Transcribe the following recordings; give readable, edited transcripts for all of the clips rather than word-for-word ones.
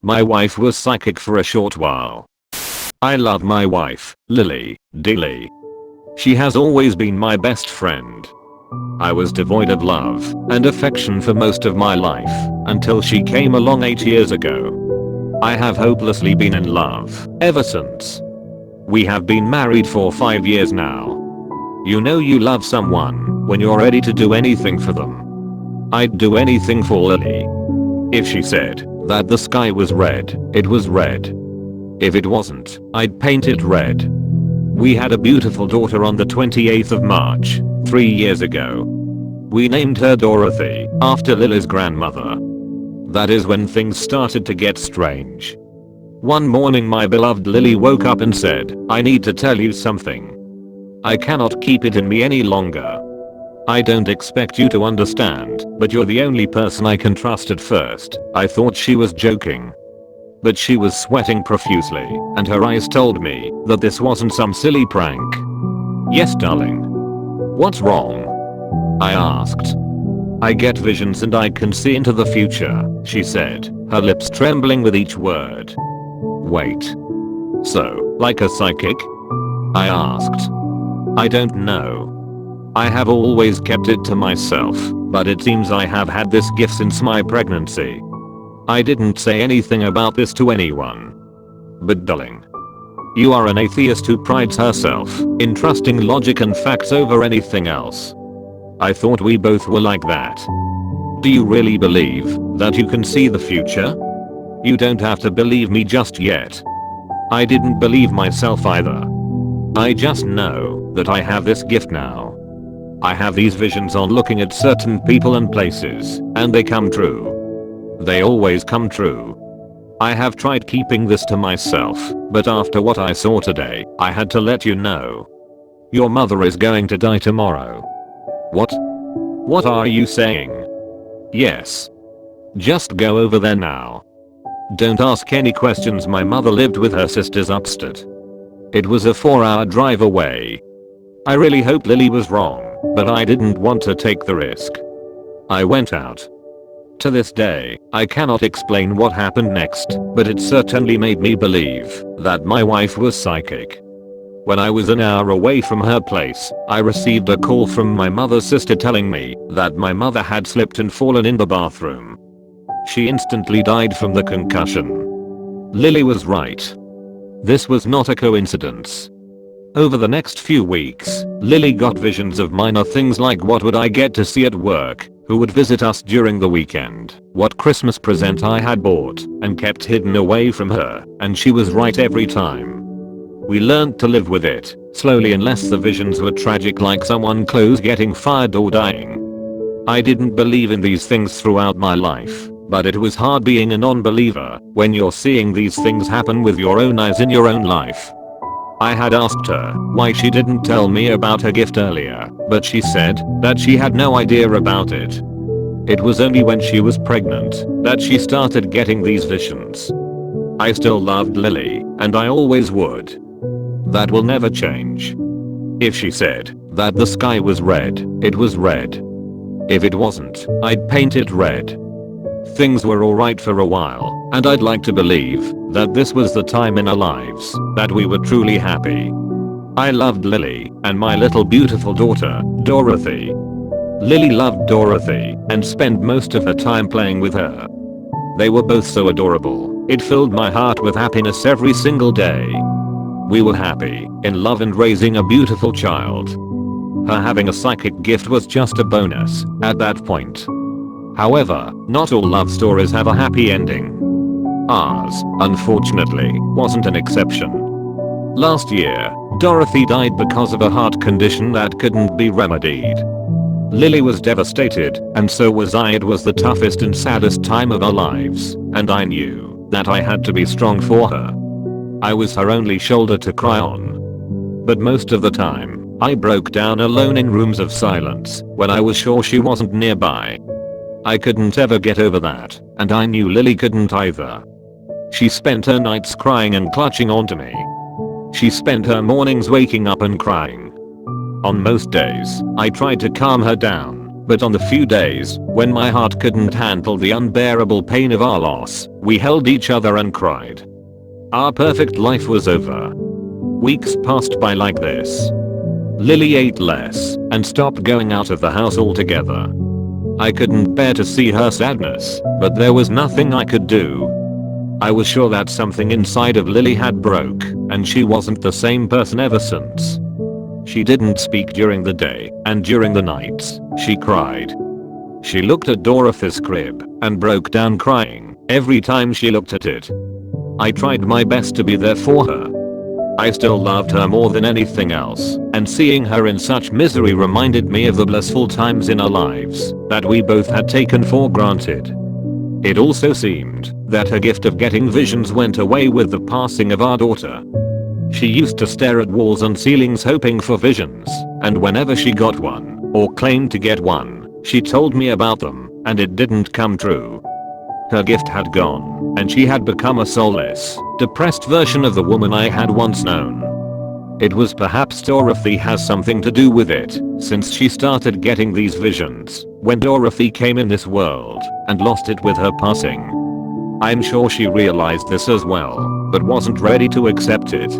My wife was psychic for a short while. I love my wife, Lily, dearly. She has always been my best friend. I was devoid of love and affection for most of my life until she came along 8 years ago. I have hopelessly been in love ever since. We have been married for 5 years now. You know you love someone when you're ready to do anything for them. I'd do anything for Lily. If she said that the sky was red, it was red. If it wasn't, I'd paint it red. We had a beautiful daughter on the 28th of March, 3 years ago. We named her Dorothy, after Lily's grandmother. That is when things started to get strange. One morning my beloved Lily woke up and said, "I need to tell you something. I cannot keep it in me any longer. I don't expect you to understand, but you're the only person I can trust." At first, I thought she was joking. But she was sweating profusely, and her eyes told me that this wasn't some silly prank. "Yes, darling." "What's wrong?" I asked. "I get visions and I can see into the future," she said, her lips trembling with each word. "Wait. So, like a psychic?" I asked. "I don't know. I have always kept it to myself, but it seems I have had this gift since my pregnancy. I didn't say anything about this to anyone. But darling, you are an atheist who prides herself in trusting logic and facts over anything else. I thought we both were like that. Do you really believe that you can see the future? You don't have to believe me just yet." I didn't believe myself either. I just know that I have this gift now. I have these visions on looking at certain people and places, and they come true. They always come true. I have tried keeping this to myself, but after what I saw today, I had to let you know. Your mother is going to die tomorrow." "What? What are you saying?" "Yes. Just go over there now. Don't ask any questions. My mother lived with her sisters upstate. It was a 4-hour drive away. I really hope Lily was wrong, but I didn't want to take the risk. I went out. To this day, I cannot explain what happened next, but it certainly made me believe that my wife was psychic. When I was an hour away from her place, I received a call from my mother's sister telling me that my mother had slipped and fallen in the bathroom. She instantly died from the concussion. Lily was right. This was not a coincidence. Over the next few weeks, Lily got visions of minor things like what would I get to see at work, who would visit us during the weekend, what Christmas present I had bought and kept hidden away from her, and she was right every time. We learned to live with it, slowly, unless the visions were tragic like someone close getting fired or dying. I didn't believe in these things throughout my life, but it was hard being a non-believer when you're seeing these things happen with your own eyes in your own life. I had asked her why she didn't tell me about her gift earlier, but she said that she had no idea about it. It was only when she was pregnant that she started getting these visions. I still loved Lily, and I always would. That will never change. If she said that the sky was red, it was red. If it wasn't, I'd paint it red. Things were alright for a while, and I'd like to believe that this was the time in our lives that we were truly happy. I loved Lily and my little beautiful daughter, Dorothy. Lily loved Dorothy and spent most of her time playing with her. They were both so adorable, it filled my heart with happiness every single day. We were happy, in love, and raising a beautiful child. Her having a psychic gift was just a bonus at that point. However, not all love stories have a happy ending. Ours, unfortunately, wasn't an exception. Last year, Dorothy died because of a heart condition that couldn't be remedied. Lily was devastated, and so was I. It was the toughest and saddest time of our lives, and I knew that I had to be strong for her. I was her only shoulder to cry on. But most of the time, I broke down alone in rooms of silence when I was sure she wasn't nearby. I couldn't ever get over that, and I knew Lily couldn't either. She spent her nights crying and clutching onto me. She spent her mornings waking up and crying. On most days, I tried to calm her down, but on the few days when my heart couldn't handle the unbearable pain of our loss, We held each other and cried. Our perfect life was over. Weeks passed by like this. Lily ate less and stopped going out of the house altogether. I couldn't bear to see her sadness, but there was nothing I could do. I was sure that something inside of Lily had broke, and she wasn't the same person ever since. She didn't speak during the day, and during the nights, she cried. She looked at Dorothy's crib and broke down crying every time she looked at it. I tried my best to be there for her. I still loved her more than anything else, and seeing her in such misery reminded me of the blissful times in our lives that we both had taken for granted. It also seemed that her gift of getting visions went away with the passing of our daughter. She used to stare at walls and ceilings hoping for visions, and whenever she got one, or claimed to get one, she told me about them, and it didn't come true. Her gift had gone, and she had become a soulless, depressed version of the woman I had once known. It was perhaps Dorothy has something to do with it, since she started getting these visions when Dorothy came in this world and lost it with her passing. I'm sure she realized this as well, but wasn't ready to accept it.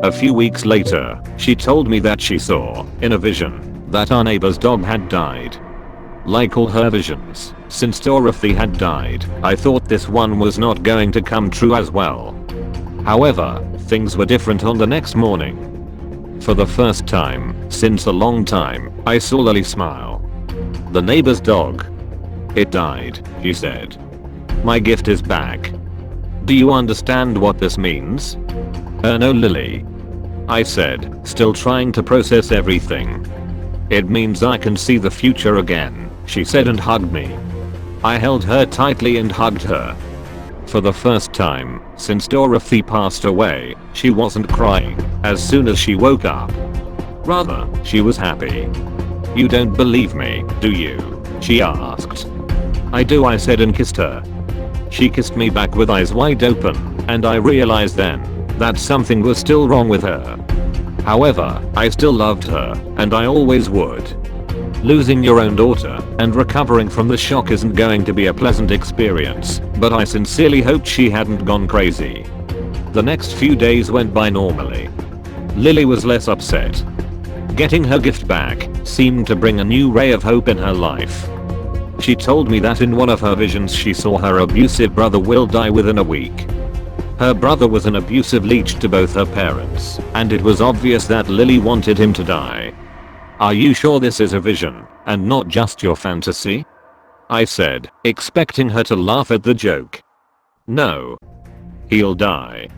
A few weeks later, she told me that she saw, in a vision, that our neighbor's dog had died. Like all her visions, since Dorothy had died, I thought this one was not going to come true as well. However, things were different on the next morning. For the first time since a long time, I saw Lily smile. The neighbor's dog. It died, she said. My gift is back. Do you understand what this means? No, Lily. I said, still trying to process everything. It means I can see the future again, she said and hugged me. I held her tightly and hugged her. For the first time since Dorothy passed away, she wasn't crying as soon as she woke up. Rather, she was happy. You don't believe me, do you? She asked. I do, I said and kissed her. She kissed me back with eyes wide open, and I realized then that something was still wrong with her. However, I still loved her, and I always would. Losing your own daughter and recovering from the shock isn't going to be a pleasant experience, but I sincerely hoped she hadn't gone crazy. The next few days went by normally. Lily was less upset. Getting her gift back seemed to bring a new ray of hope in her life. She told me that in one of her visions she saw her abusive brother Will die within a week. Her brother was an abusive leech to both her parents, and it was obvious that Lily wanted him to die. Are you sure this is a vision, and not just your fantasy? I said, expecting her to laugh at the joke. No. He'll die,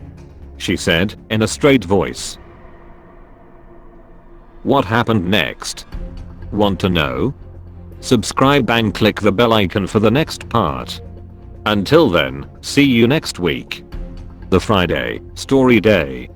she said, in a straight voice. What happened next? Want to know? Subscribe and click the bell icon for the next part. Until then, see you next week. The Friday Story Day.